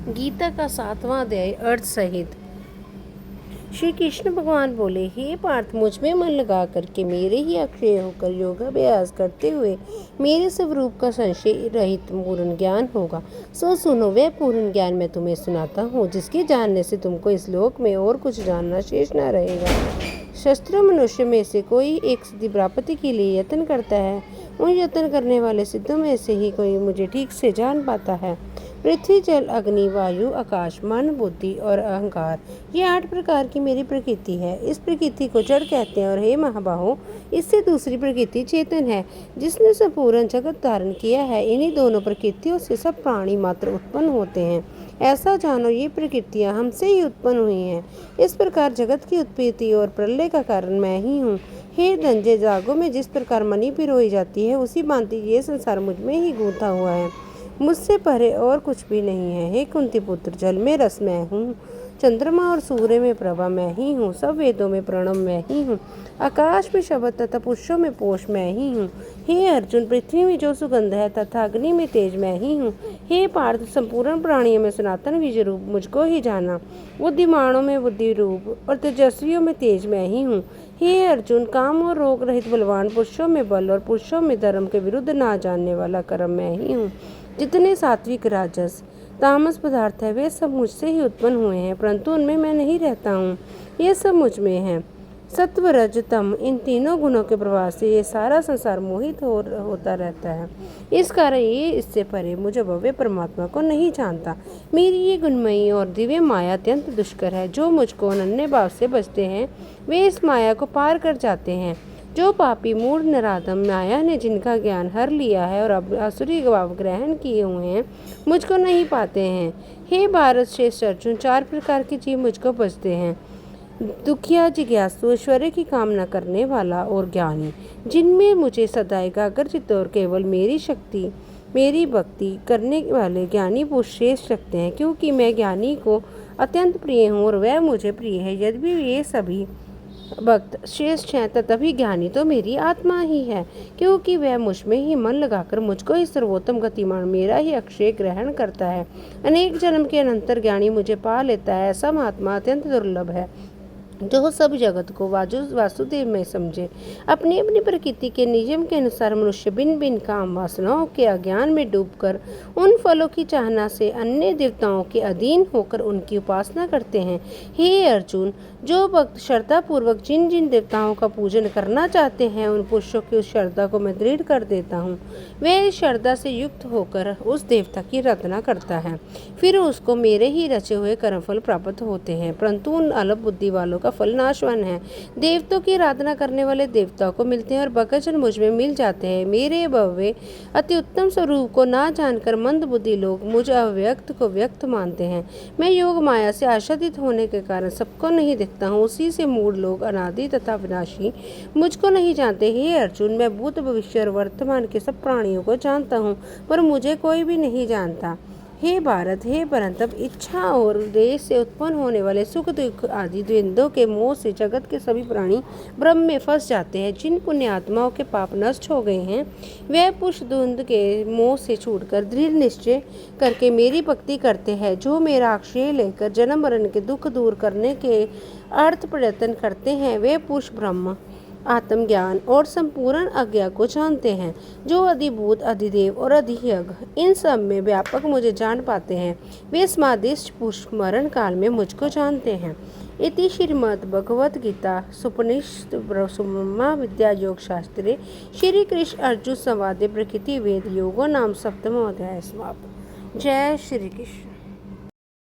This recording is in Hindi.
गीता का 7वां अध्याय अर्थ सहित। श्री कृष्ण भगवान बोले, हे पार्थ, मुझ में मन लगा करके मेरे ही अक्षय होकर योगाभ्यास करते हुए मेरे स्वरूप का संशय रहित पूर्ण ज्ञान होगा। सो सुनो, वह पूर्ण ज्ञान मैं तुम्हें सुनाता हूँ, जिसके जानने से तुमको इस लोक में और कुछ जानना शेष न रहेगा। शस्त्र मनुष्य में से कोई एक सिद्धि प्राप्ति के लिए यत्न करता है। उन यत्न करने वाले सिद्धों में से ही कोई मुझे ठीक से जान पाता है। पृथ्वी, जल, अग्नि, वायु, आकाश, मन, बुद्धि और अहंकार, ये 8 प्रकार की मेरी प्रकृति है। इस प्रकृति को जड़ कहते हैं और हे महाबाहो, इससे दूसरी प्रकृति चेतन है, जिसने संपूर्ण जगत धारण किया है। इन्हीं दोनों प्रकृतियों से सब प्राणी मात्र उत्पन्न होते हैं। ऐसा जानो, ये प्रकृतियाँ हमसे ही उत्पन्न हुई हैं। इस प्रकार जगत की उत्पत्ति और प्रलय का कारण मैं ही हूँ। हे धनंजय, जागो में जिस प्रकार मणि पिरोई जाती है, उसी भांति ये संसार मुझ में ही गूंथा हुआ है। मुझसे परे और कुछ भी नहीं है। हे कुंती पुत्र, जल में रस मैं हूँ, चंद्रमा और सूर्य में प्रभा मैं ही हूँ, सब वेदों में प्रणव मैं ही हूँ, आकाश में शब्द तथा पुष्पों में पोष मैं ही हूँ। हे अर्जुन, पृथ्वी में जो सुगंध है तथा अग्नि में तेज मैं ही हूँ। हे पार्थ, संपूर्ण प्राणियों में सनातन बीज रूप मुझको ही जाना। बुद्धिमानों में बुद्धि रूप और तेजस्वियों में तेज मैं ही हूँ। हे अर्जुन, काम और रोग रहित बलवान पुरुषों में बल और पुरुषों में धर्म के विरुद्ध ना जानने वाला कर्म मैं ही हूँ। जितने सात्विक, राजस, तामस पदार्थ है, वे सब मुझसे ही उत्पन्न हुए हैं, परंतु उनमें मैं नहीं रहता हूँ। ये सब मुझ में है। सत्व, रज, तम, इन तीनों गुणों के प्रभाव से ये सारा संसार मोहित होता रहता है। इस कारण ये इससे परे मुझे भव्य परमात्मा को नहीं जानता। मेरी ये गुणमयी और दिव्य माया अत्यंत दुष्कर है। जो मुझको अनन्य भाव से बचते हैं, वे इस माया को पार कर जाते हैं। जो पापी, मूढ़, नराधम, माया ने जिनका ज्ञान हर लिया है और अब आसुरी भाव ग्रहण किए हुए हैं, मुझको नहीं पाते हैं। हे भारत श्रेष्ठ अर्जुन, 4 प्रकार के जीव मुझको बचते हैं। दुखिया, जिज्ञासु, ऐश्वर्य की कामना करने वाला और ज्ञानी, जिनमें मुझे सदा एकाग्रचित्त और केवल मेरी शक्ति, मेरी भक्ति करने वाले ज्ञानी पुरुष श्रेष्ठ रखते हैं, क्योंकि मैं ज्ञानी को अत्यंत प्रिय हूँ और वह मुझे प्रिय है। यद्यपि ये सभी भक्त श्रेष्ठ हैं, तथापि ज्ञानी तो मेरी आत्मा ही है, क्योंकि वह मुझ में ही मन लगाकर मुझको ही सर्वोत्तम गतिमान, मेरा ही अक्षय ग्रहण करता है। अनेक जन्म के अनंतर ज्ञानी मुझे पा लेता है। ऐसा महात्मा अत्यंत दुर्लभ है, जो सब जगत को वासुदेव में समझे। अपनी अपनी प्रकृति के नियम के अनुसार मनुष्य भिन्न भिन्न काम वासनाओं के अज्ञान में डूबकर उन फलों की चाहना से अन्य देवताओं के अधीन होकर उनकी उपासना करते हैं। हे अर्जुन, जो भक्त श्रद्धा पूर्वक जिन जिन देवताओं का पूजन करना चाहते हैं, उन पुरुषों की उस श्रद्धा को मैं दृढ़ कर देता हूँ। वह इस श्रद्धा से युक्त होकर उस देवता की आराधना करता है, फिर उसको मेरे ही रचे हुए कर्मफल प्राप्त होते हैं। परंतु उन अल्प बुद्धि वालों का फल नाशवान है। देवताओं की आराधना करने वाले देवताओं को मिलते हैं और भक्तजन मुझ में मिल जाते हैं। मेरे भव्य अति उत्तम स्वरूप को ना जानकर मंद बुद्धि लोग मुझ अव्यक्त को व्यक्त मानते हैं। मैं योग माया से आच्छादित होने के कारण सबको नहीं दिखता हूँ। उसी से मूढ़ लोग अनादि तथा विनाशी मुझको नहीं जानते। हे अर्जुन, मैं भूत, भविष्य और वर्तमान के सब प्राणियों को जानता हूँ, पर मुझे कोई भी नहीं जानता। हे भारत, हे परंतप, इच्छा और देश से उत्पन्न होने वाले सुख दुख आदि द्वंद्वों के मोह से जगत के सभी प्राणी ब्रह्म में फंस जाते हैं। जिन पुण्य आत्माओं के पाप नष्ट हो गए हैं, वह पुरुष द्वंद्व के मोह से छूटकर दृढ़ निश्चय करके मेरी भक्ति करते हैं। जो मेरा आश्रय लेकर जन्म मरण के दुख दूर करने के अर्थ प्रयत्न करते हैं, वे पुरुष ब्रह्म, आत्मज्ञान और संपूर्ण अज्ञा को जानते हैं। जो अधिभूत, अधिदेव और अधियज्ञ इन सब में व्यापक मुझे जान पाते हैं, वे समादिष्ट पुरुष मरण काल में मुझको जानते हैं। इति श्रीमद् भगवद गीता सुपनिषद ब्रह्म विद्या योग शास्त्रे श्री कृष्ण अर्जुन संवादे प्रकृति वेद योगो नाम 7वां अध्याय समाप्त। जय श्री कृष्ण।